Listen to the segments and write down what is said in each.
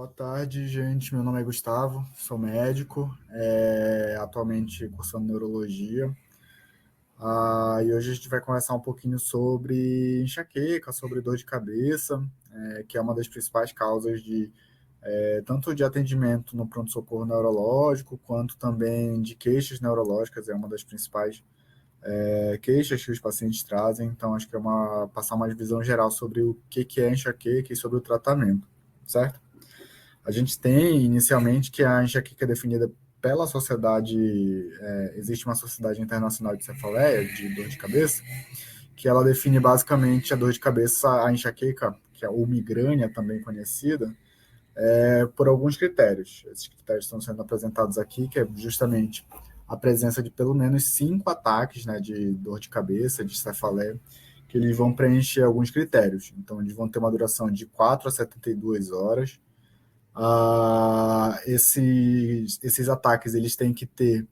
Boa tarde, gente. Meu nome é Gustavo, sou médico, atualmente cursando neurologia. E hoje a gente vai conversar um pouquinho sobre enxaqueca, sobre dor de cabeça, que é uma das principais causas tanto de atendimento no pronto-socorro neurológico, quanto também de queixas neurológicas, é uma das principais queixas que os pacientes trazem. Então, acho que passar uma visão geral sobre o que é enxaqueca e sobre o tratamento, certo? A gente tem inicialmente que a enxaqueca é definida pela sociedade, existe uma sociedade internacional de cefaleia, de dor de cabeça, que ela define basicamente a dor de cabeça, a enxaqueca, que é ou migrânia também conhecida, por alguns critérios. Esses critérios estão sendo apresentados aqui, que é justamente a presença de pelo menos 5 ataques, né, de dor de cabeça, de cefaleia, que eles vão preencher alguns critérios. Então, eles vão ter uma duração de 4 a 72 horas. Esses ataques eles têm que ter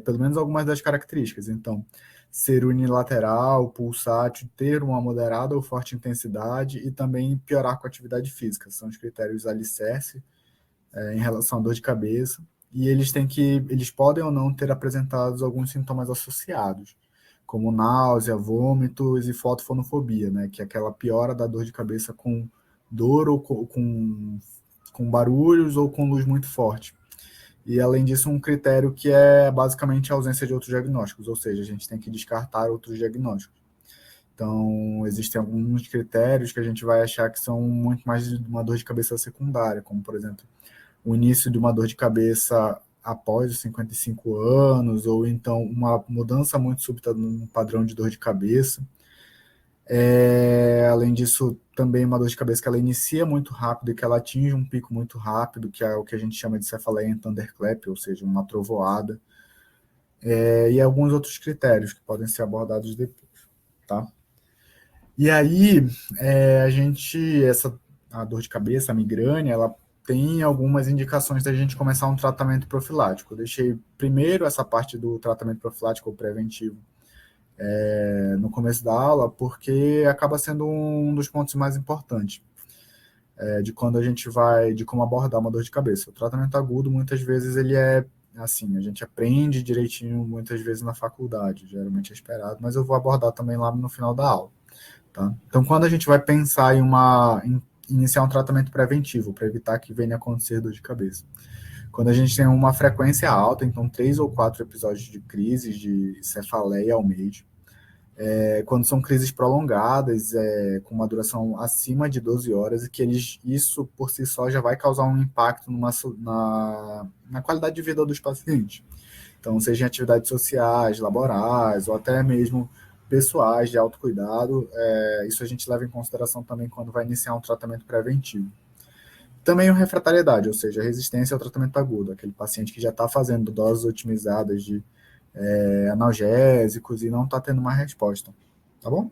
pelo menos algumas das características. Então, ser unilateral, pulsátil, ter uma moderada ou forte intensidade e também piorar com a atividade física. São os critérios alicerce em relação à dor de cabeça. E eles podem ou não ter apresentado alguns sintomas associados, como náusea, vômitos e fotofonofobia, né, que é aquela piora da dor de cabeça com dor ou com barulhos ou com luz muito forte. E, além disso, um critério que é basicamente a ausência de outros diagnósticos, ou seja, a gente tem que descartar outros diagnósticos. Então, existem alguns critérios que a gente vai achar que são muito mais de uma dor de cabeça secundária, como, por exemplo, o início de uma dor de cabeça após os 55 anos, ou então uma mudança muito súbita no padrão de dor de cabeça. Além disso, também uma dor de cabeça que ela inicia muito rápido e que ela atinge um pico muito rápido, que é o que a gente chama de cefaleia em thunderclap, ou seja, uma trovoada. E alguns outros critérios que podem ser abordados depois, tá? E aí, a dor de cabeça, a migrânia, ela tem algumas indicações da gente começar um tratamento profilático. Eu deixei primeiro essa parte do tratamento profilático ou preventivo no começo da aula, porque acaba sendo um dos pontos mais importantes de como abordar uma dor de cabeça. O tratamento agudo, muitas vezes, ele é assim, a gente aprende direitinho, muitas vezes na faculdade, geralmente é esperado, mas eu vou abordar também lá no final da aula, tá? Então, quando a gente vai pensar em iniciar um tratamento preventivo, para evitar que venha a acontecer dor de cabeça, quando a gente tem uma frequência alta, então 3 ou 4 episódios de crises de cefaleia ao mês, quando são crises prolongadas, com uma duração acima de 12 horas, e que isso por si só já vai causar um impacto na qualidade de vida dos pacientes. Então, seja em atividades sociais, laborais, ou até mesmo pessoais de autocuidado, isso a gente leva em consideração também quando vai iniciar um tratamento preventivo. Também a refratariedade, ou seja, a resistência ao tratamento agudo, aquele paciente que já está fazendo doses otimizadas de analgésicos e não está tendo uma resposta, tá bom?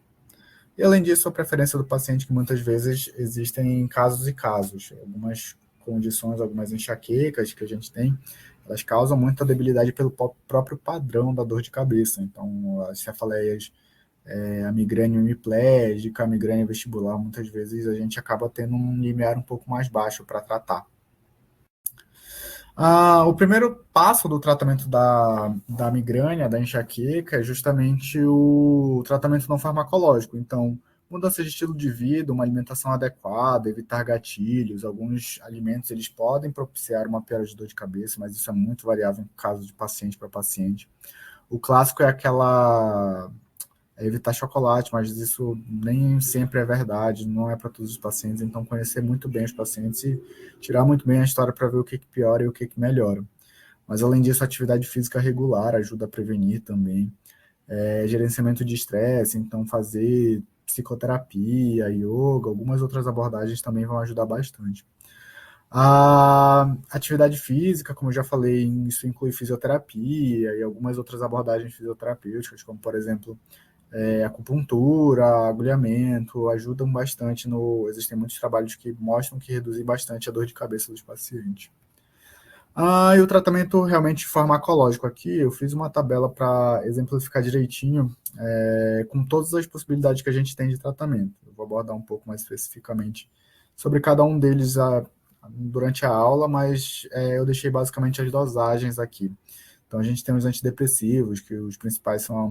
E, além disso, a preferência do paciente, que muitas vezes existem casos e casos. Algumas condições, algumas enxaquecas que a gente tem, elas causam muita debilidade pelo próprio padrão da dor de cabeça. Então, as cefaleias, a migrânia hemiplégica, a migrânia vestibular, muitas vezes a gente acaba tendo um limiar um pouco mais baixo para tratar. O primeiro passo do tratamento da migrânia, da enxaqueca, é justamente o tratamento não farmacológico. Então, mudança de estilo de vida, uma alimentação adequada, evitar gatilhos. Alguns alimentos eles podem propiciar uma piora de dor de cabeça, mas isso é muito variável em caso de paciente para paciente. O clássico é evitar chocolate, mas isso nem sempre é verdade, não é para todos os pacientes. Então, conhecer muito bem os pacientes e tirar muito bem a história para ver o que piora e o que melhora. Mas, além disso, a atividade física regular ajuda a prevenir também. Gerenciamento de estresse, então fazer psicoterapia, yoga, algumas outras abordagens também vão ajudar bastante. A atividade física, como eu já falei, isso inclui fisioterapia e algumas outras abordagens fisioterapêuticas, como, por exemplo, acupuntura, agulhamento, ajudam bastante existem muitos trabalhos que mostram que reduzem bastante a dor de cabeça dos pacientes. E o tratamento realmente farmacológico aqui, eu fiz uma tabela para exemplificar direitinho, com todas as possibilidades que a gente tem de tratamento. Eu vou abordar um pouco mais especificamente sobre cada um deles durante a aula, mas eu deixei basicamente as dosagens aqui. Então, a gente tem os antidepressivos, que os principais são a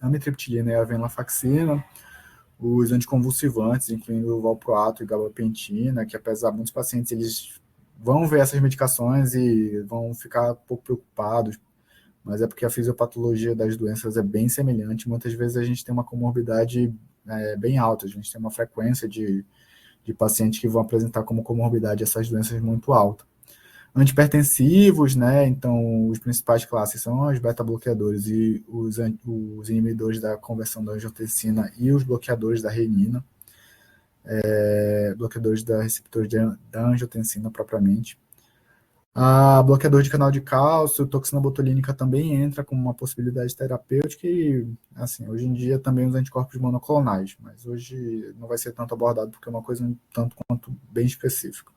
amitriptilina e a venlafaxina, os anticonvulsivantes, incluindo o valproato e gabapentina, que apesar de muitos pacientes eles vão ver essas medicações e vão ficar um pouco preocupados, mas é porque a fisiopatologia das doenças é bem semelhante. Muitas vezes a gente tem uma comorbidade bem alta, a gente tem uma frequência de pacientes que vão apresentar como comorbidade essas doenças muito alta. Antipertensivos, né? Então, os principais classes são os beta-bloqueadores e os inibidores da conversão da angiotensina e os bloqueadores da renina, bloqueadores da receptores da angiotensina propriamente. A bloqueador de canal de cálcio, toxina botulínica também entra como uma possibilidade terapêutica e, assim, hoje em dia também os anticorpos monoclonais, mas hoje não vai ser tanto abordado porque é uma coisa um tanto quanto bem específica.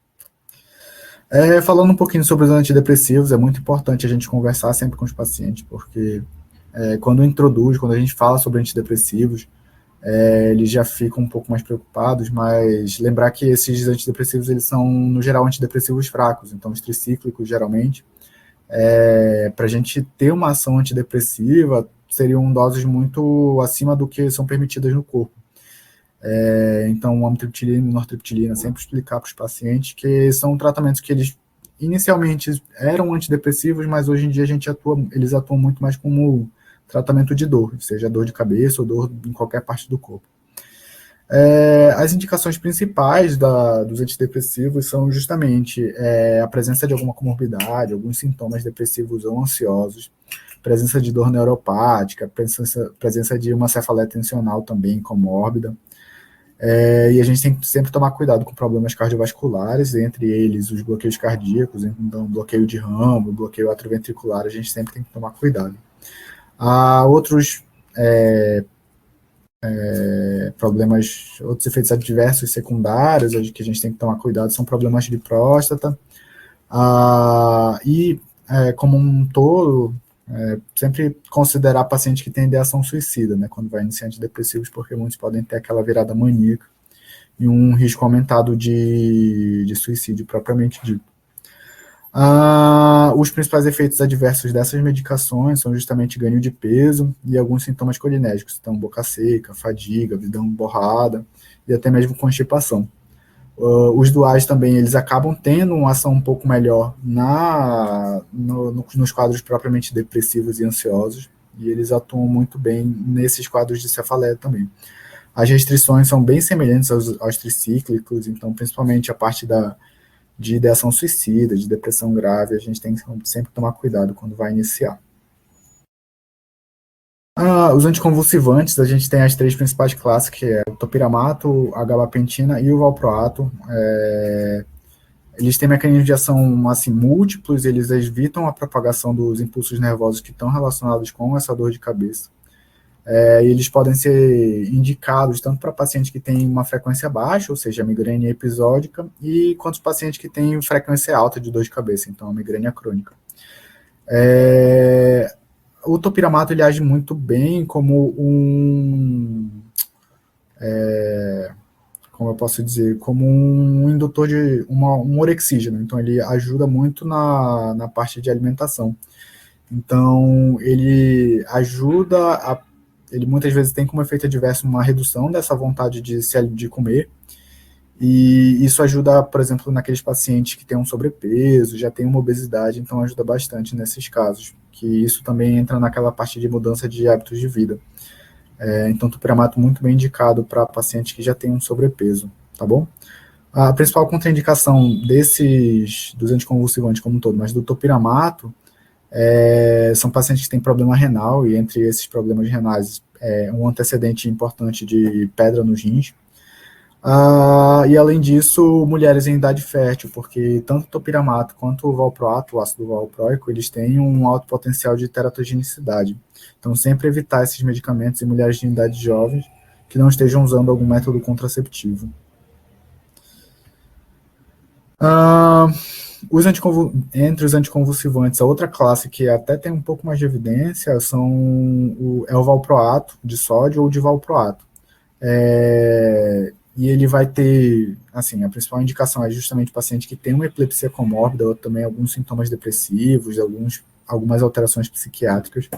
Falando um pouquinho sobre os antidepressivos, é muito importante a gente conversar sempre com os pacientes, porque quando a gente fala sobre antidepressivos, eles já ficam um pouco mais preocupados, mas lembrar que esses antidepressivos, eles são, no geral, antidepressivos fracos, então os tricíclicos, geralmente, para a gente ter uma ação antidepressiva, seriam doses muito acima do que são permitidas no corpo. Então, amitriptilina e nortriptilina, sempre explicar para os pacientes que são tratamentos que eles inicialmente eram antidepressivos, mas hoje em dia eles atuam muito mais como tratamento de dor, seja dor de cabeça ou dor em qualquer parte do corpo. As indicações principais dos antidepressivos são justamente a presença de alguma comorbidade, alguns sintomas depressivos ou ansiosos, presença de dor neuropática, presença de uma cefaleia tensional também comórbida. E a gente tem que sempre tomar cuidado com problemas cardiovasculares, entre eles os bloqueios cardíacos, então bloqueio de ramo, bloqueio atrioventricular, a gente sempre tem que tomar cuidado. Há outros problemas, outros efeitos adversos secundários, que a gente tem que tomar cuidado, são problemas de próstata, como um todo, sempre considerar paciente que tem ideação suicida, né, quando vai iniciar antidepressivos, porque muitos podem ter aquela virada maníaca e um risco aumentado de suicídio propriamente dito. Os principais efeitos adversos dessas medicações são justamente ganho de peso e alguns sintomas colinérgicos, então boca seca, fadiga, visão borrada e até mesmo constipação. Os duais também, eles acabam tendo uma ação um pouco melhor nos quadros propriamente depressivos e ansiosos, e eles atuam muito bem nesses quadros de cefaleia também. As restrições são bem semelhantes aos tricíclicos, então principalmente a parte de ideação suicida, de depressão grave, a gente tem que sempre tomar cuidado quando vai iniciar. Os anticonvulsivantes, a gente tem as três principais classes, que é o topiramato, a gabapentina e o valproato. Eles têm mecanismos de ação assim, múltiplos, eles evitam a propagação dos impulsos nervosos que estão relacionados com essa dor de cabeça. Eles podem ser indicados tanto para pacientes que têm uma frequência baixa, ou seja, migrânia episódica, e quanto pacientes que têm frequência alta de dor de cabeça, então a migrânia crônica. O topiramato ele age muito bem como como eu posso dizer, como um indutor de um orexígeno, então ele ajuda muito na parte de alimentação. Então, ele muitas vezes tem como efeito adverso uma redução dessa vontade de comer, e isso ajuda, por exemplo, naqueles pacientes que têm um sobrepeso, já têm uma obesidade, então ajuda bastante nesses casos, que isso também entra naquela parte de mudança de hábitos de vida. Então, topiramato muito bem indicado para pacientes que já têm um sobrepeso, tá bom? A principal contraindicação dos anticonvulsivantes como um todo, mas do topiramato, são pacientes que têm problema renal, e entre esses problemas renais, um antecedente importante de pedra nos rins. E além disso, mulheres em idade fértil, porque tanto o topiramato quanto o valproato, o ácido valproico, eles têm um alto potencial de teratogenicidade. Então, sempre evitar esses medicamentos em mulheres de idade jovem que não estejam usando algum método contraceptivo. Entre os anticonvulsivantes, a outra classe que até tem um pouco mais de evidência é o valproato de sódio ou de valproato. e ele vai ter, assim, a principal indicação é justamente o paciente que tem uma epilepsia comórbida ou também alguns sintomas depressivos, algumas alterações psiquiátricas.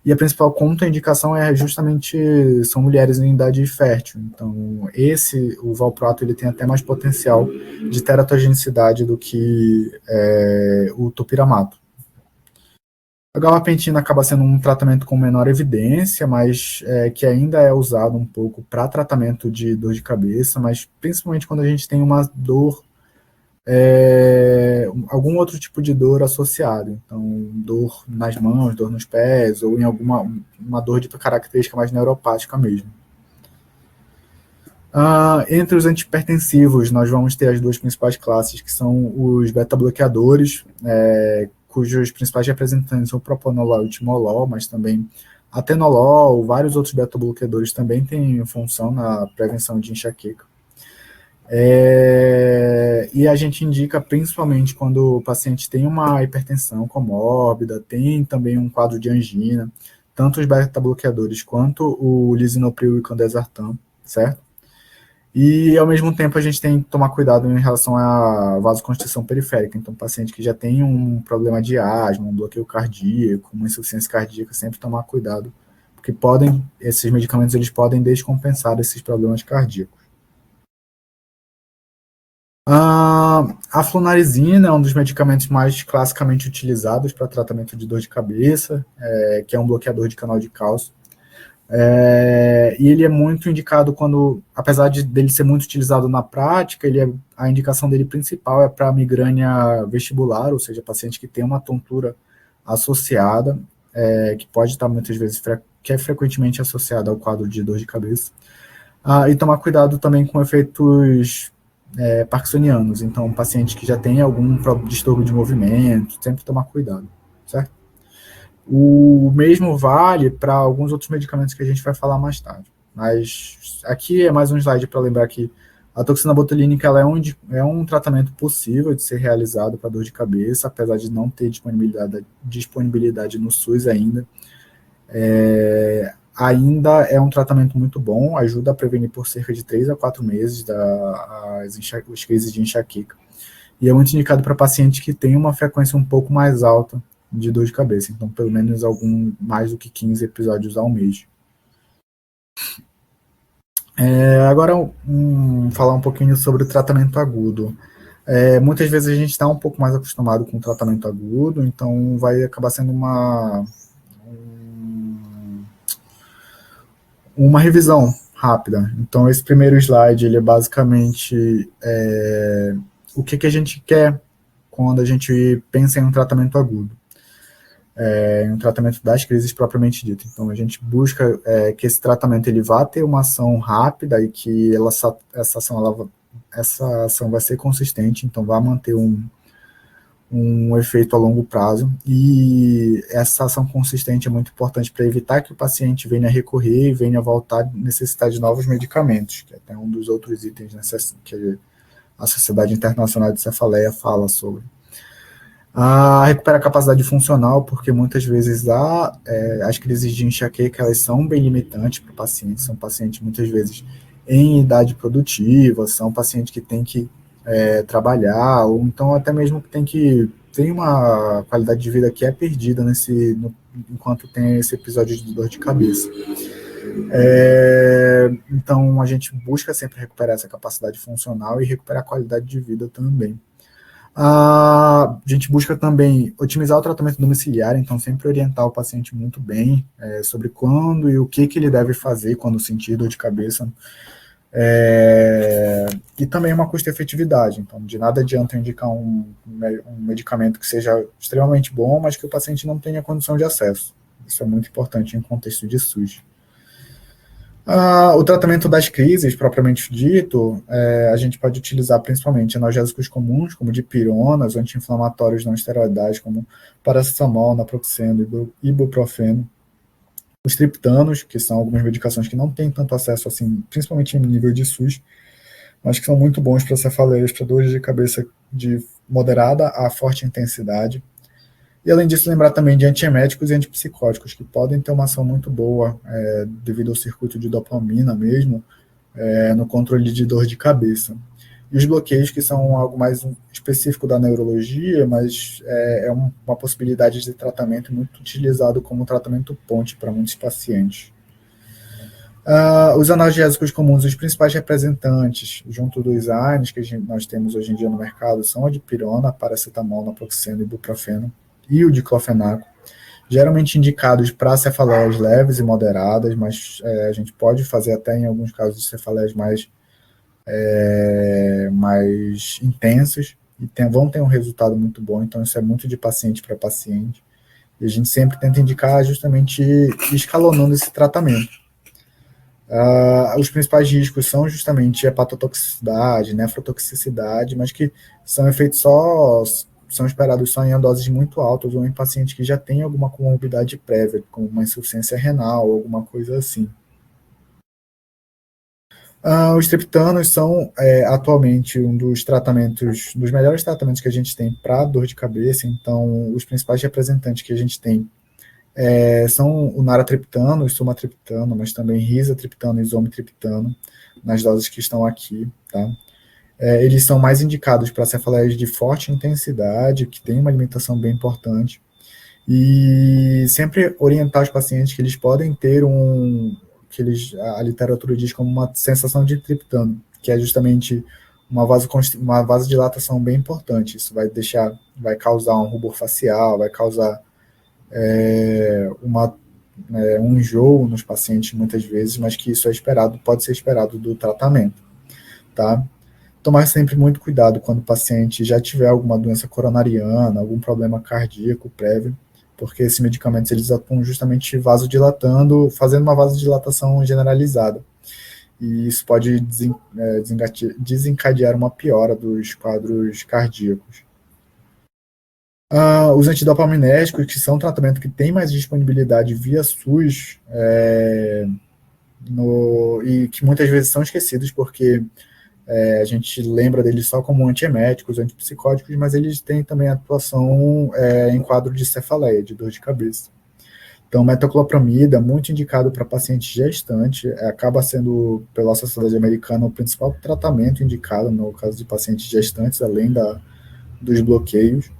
E a principal contraindicação é justamente são mulheres em idade fértil. Então, o valproato, ele tem até mais potencial de teratogenicidade do que o topiramato. A gabapentina acaba sendo um tratamento com menor evidência, mas que ainda é usado um pouco para tratamento de dor de cabeça, mas principalmente quando a gente tem uma dor, algum outro tipo de dor associado. Então, dor nas mãos, dor nos pés, ou em uma dor de característica mais neuropática mesmo. Entre os antihipertensivos, nós vamos ter as duas principais classes, que são os beta-bloqueadores, cujos principais representantes são o propanolol e o timolol, mas também atenolol, vários outros beta-bloqueadores também têm função na prevenção de enxaqueca. E a gente indica principalmente quando o paciente tem uma hipertensão comórbida, tem também um quadro de angina, tanto os beta-bloqueadores quanto o lisinopril e candesartan, certo? E, ao mesmo tempo, a gente tem que tomar cuidado em relação à vasoconstrição periférica. Então, paciente que já tem um problema de asma, um bloqueio cardíaco, uma insuficiência cardíaca, sempre tomar cuidado, porque esses medicamentos eles podem descompensar esses problemas cardíacos. A flunarizina é um dos medicamentos mais classicamente utilizados para tratamento de dor de cabeça, que é um bloqueador de canal de cálcio. E ele é muito indicado apesar dele ser muito utilizado na prática, a indicação dele principal é para migrânia vestibular, ou seja, paciente que tem uma tontura associada, que pode estar muitas vezes, que é frequentemente associada ao quadro de dor de cabeça. E tomar cuidado também com efeitos parkinsonianos, então um paciente que já tem algum distúrbio de movimento, sempre tomar cuidado, certo? O mesmo vale para alguns outros medicamentos que a gente vai falar mais tarde. Mas aqui é mais um slide para lembrar que a toxina botulínica ela é um tratamento possível de ser realizado para dor de cabeça, apesar de não ter disponibilidade no SUS ainda. Ainda é um tratamento muito bom, ajuda a prevenir por cerca de 3 a 4 meses as crises de enxaqueca. E é muito indicado para pacientes que têm uma frequência um pouco mais alta de dor de cabeça, então pelo menos mais do que 15 episódios ao mês. Agora, falar um pouquinho sobre o tratamento agudo. Muitas vezes a gente está um pouco mais acostumado com o tratamento agudo, então vai acabar sendo uma revisão rápida. Então, esse primeiro slide, ele é basicamente o que a gente quer quando a gente pensa em um tratamento agudo. Em um tratamento das crises propriamente dito. Então, a gente busca que esse tratamento ele vá ter uma ação rápida e que essa ação vai ser consistente, então vai manter um efeito a longo prazo. E essa ação consistente é muito importante para evitar que o paciente venha a recorrer e venha a voltar a necessitar de novos medicamentos, que é até um dos outros itens que a Sociedade Internacional de Cefaleia fala sobre. Recupera a capacidade funcional, porque muitas vezes as crises de enxaqueca elas são bem limitantes para o paciente, são pacientes muitas vezes em idade produtiva, são pacientes que têm que trabalhar, ou então até mesmo que tem uma qualidade de vida que é perdida enquanto tem esse episódio de dor de cabeça. Então a gente busca sempre recuperar essa capacidade funcional e recuperar a qualidade de vida também. A gente busca também otimizar o tratamento domiciliar, então sempre orientar o paciente muito bem sobre quando e o que ele deve fazer quando sentir dor de cabeça. E também uma custo-efetividade, então de nada adianta indicar um medicamento que seja extremamente bom, mas que o paciente não tenha condição de acesso. Isso é muito importante em contexto de SUS. O tratamento das crises, propriamente dito, a gente pode utilizar principalmente analgésicos comuns, como dipironas, anti-inflamatórios não esteroidais, como paracetamol, naproxeno, ibuprofeno, os triptanos, que são algumas medicações que não têm tanto acesso, assim, principalmente em nível de SUS, mas que são muito bons para cefaleias, para dores de cabeça de moderada a forte intensidade. E, além disso, lembrar também de antieméticos e antipsicóticos, que podem ter uma ação muito boa devido ao circuito de dopamina mesmo, no controle de dor de cabeça. E os bloqueios, que são algo mais específico da neurologia, mas é uma possibilidade de tratamento muito utilizado como tratamento ponte para muitos pacientes. Os analgésicos comuns, os principais representantes, junto dos ANES que nós temos hoje em dia no mercado, são a dipirona, paracetamol, naproxeno, ibuprofeno e o diclofenaco, geralmente indicados para cefaleias leves e moderadas, mas a gente pode fazer até em alguns casos de cefaleias mais intensas e vão ter um resultado muito bom, então isso é muito de paciente para paciente. E a gente sempre tenta indicar justamente escalonando esse tratamento. Os principais riscos são justamente hepatotoxicidade, nefrotoxicidade, mas que são efeitos são esperados só em doses muito altas ou em pacientes que já têm alguma comorbidade prévia, como uma insuficiência renal, alguma coisa assim. Os triptanos são atualmente um dos melhores tratamentos que a gente tem para dor de cabeça, então os principais representantes que a gente tem são o naratriptano, o sumatriptano, mas também risatriptano e isomitriptano, nas doses que estão aqui, tá? Eles são mais indicados para cefaleias de forte intensidade, que tem uma alimentação bem importante, e sempre orientar os pacientes que eles podem ter a literatura diz como uma sensação de triptano, que é justamente uma vasodilatação bem importante. Isso vai causar um rubor facial, vai causar um enjoo nos pacientes muitas vezes, mas que isso pode ser esperado do tratamento, tá? Tomar sempre muito cuidado quando o paciente já tiver alguma doença coronariana, algum problema cardíaco prévio, porque esses medicamentos eles atuam justamente vasodilatando, fazendo uma vasodilatação generalizada. E isso pode desencadear uma piora dos quadros cardíacos. Os antidopaminérgicos, que são um tratamento que tem mais disponibilidade via SUS, e que muitas vezes são esquecidos porque a gente lembra deles só como antieméticos, antipsicóticos, mas eles têm também atuação em quadro de cefaleia, de dor de cabeça. Então, metoclopramida, muito indicado para paciente gestante, acaba sendo, pela Sociedade Americana, o principal tratamento indicado no caso de pacientes gestantes, além dos bloqueios.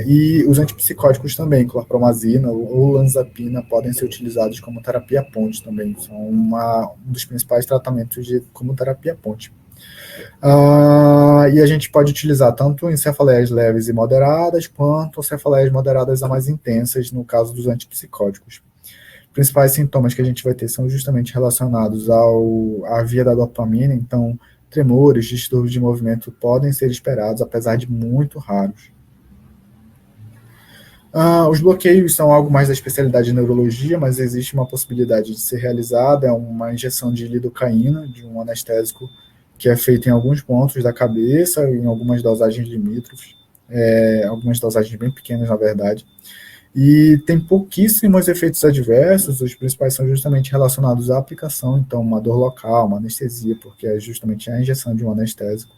E os antipsicóticos também, clorpromazina ou lanzapina, podem ser utilizados como terapia ponte também. São um dos principais tratamentos como terapia ponte. E a gente pode utilizar tanto em cefaleias leves e moderadas, quanto cefaleias moderadas a mais intensas, no caso dos antipsicóticos. Os principais sintomas que a gente vai ter são justamente relacionados à via da dopamina, então tremores, distúrbios de movimento podem ser esperados, apesar de muito raros. Os bloqueios são algo mais da especialidade de neurologia, mas existe uma possibilidade de ser realizada, é uma injeção de lidocaína, de um anestésico, que é feito em alguns pontos da cabeça, em algumas dosagens limítrofes, algumas dosagens bem pequenas, na verdade, e tem pouquíssimos efeitos adversos, os principais são justamente relacionados à aplicação, então uma dor local, uma anestesia, porque é justamente a injeção de um anestésico.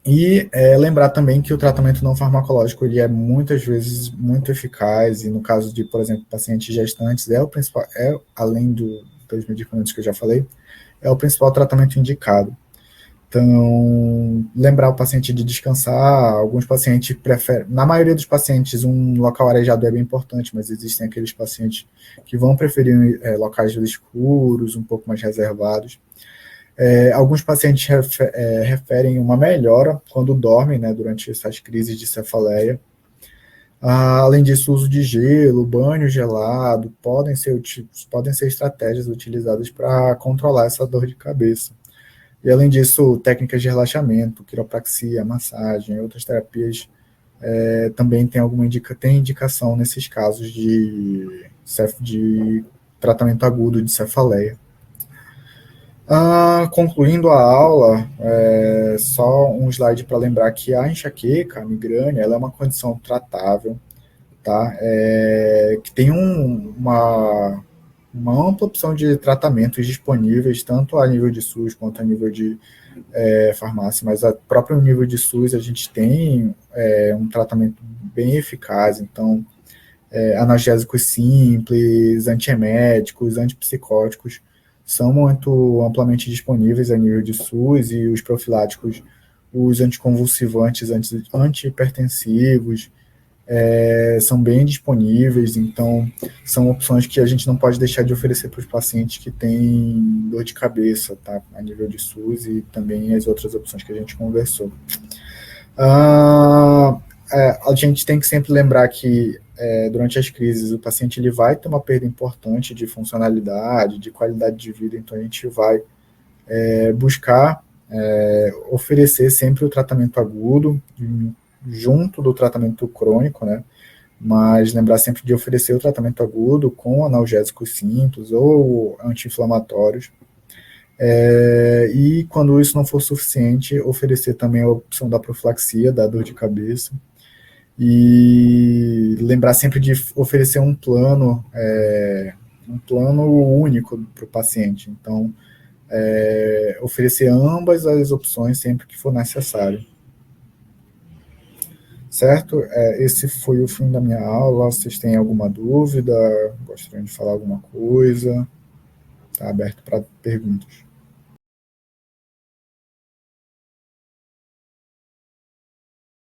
E lembrar também que o tratamento não farmacológico ele é muitas vezes muito eficaz, e no caso de, por exemplo, pacientes gestantes, o principal, além dos medicamentos que eu já falei, é o principal tratamento indicado. Então, lembrar o paciente de descansar, alguns pacientes preferem, na maioria dos pacientes, um local arejado é bem importante, mas existem aqueles pacientes que vão preferir locais escuros, um pouco mais reservados. Alguns pacientes referem uma melhora quando dormem, né, durante essas crises de cefaleia. Além disso, o uso de gelo, banho gelado, podem ser estratégias utilizadas para controlar essa dor de cabeça. E além disso, técnicas de relaxamento, quiropraxia, massagem, outras terapias também tem indicação nesses casos de tratamento agudo de cefaleia. Concluindo a aula, só um slide para lembrar que a enxaqueca, a migrânia, ela é uma condição tratável, tá? Que tem uma ampla opção de tratamentos disponíveis, tanto a nível de SUS quanto a nível de farmácia, mas a próprio nível de SUS a gente tem um tratamento bem eficaz, então analgésicos simples, antieméticos, antipsicóticos, são muito amplamente disponíveis a nível de SUS, e os profiláticos, os anticonvulsivantes, antihipertensivos, são bem disponíveis. Então são opções que a gente não pode deixar de oferecer para os pacientes que têm dor de cabeça, tá? A nível de SUS, e também as outras opções que a gente conversou. Ah, a gente tem que sempre lembrar que durante as crises o paciente ele vai ter uma perda importante de funcionalidade, de qualidade de vida. Então a gente vai buscar oferecer sempre o tratamento agudo junto do tratamento crônico, né? Mas lembrar sempre de oferecer o tratamento agudo com analgésicos simples ou anti-inflamatórios. E quando isso não for suficiente, oferecer também a opção da profilaxia, da dor de cabeça. E lembrar sempre de oferecer um plano único para o paciente. Então, oferecer ambas as opções sempre que for necessário. Certo? Esse foi o fim da minha aula. Vocês têm alguma dúvida? Gostariam de falar alguma coisa? Está aberto para perguntas.